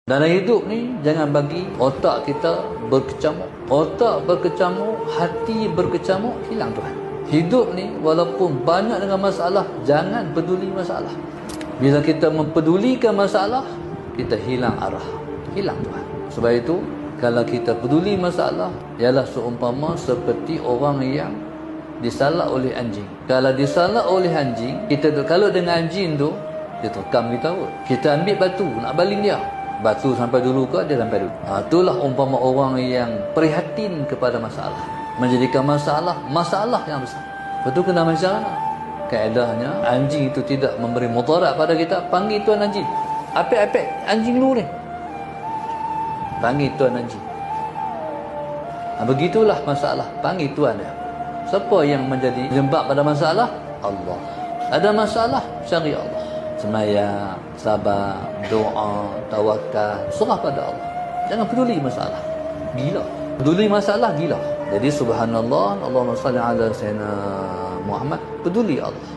Dalam hidup ni, jangan bagi otak kita berkecamuk. Otak berkecamuk, hati berkecamuk, hilang Tuhan. Hidup ni, walaupun banyak dengan masalah, jangan peduli masalah. Bila kita mempedulikan masalah, kita hilang arah. Hilang Tuhan. Sebab itu, kalau kita peduli masalah, ialah seumpama seperti orang yang disalak oleh anjing. Kalau disalak oleh anjing, kalau dengan anjing tu, dia terkam kita pun. Kita ambil batu, nak baling dia. Batu sampai dulu ke, dia sampai dulu. Itulah umpama orang yang prihatin kepada masalah. Menjadikan masalah yang besar. Betul kena masalah. Kaedahnya, anjing itu tidak memberi mudarat pada kita. Panggil tuan anjing. Apek-apek, anjing lu ni. Panggil tuan anjing. Begitulah masalah. Panggil tuan dia. Siapa yang menjadi jembab pada masalah? Allah. Ada masalah, cari Allah. Semayang, sabar, doa, tawakal, serah pada Allah. Jangan peduli masalah. Gila. Peduli masalah, gila. Jadi subhanallah, Allahumma salli ala sayyidina Muhammad. Peduli Allah.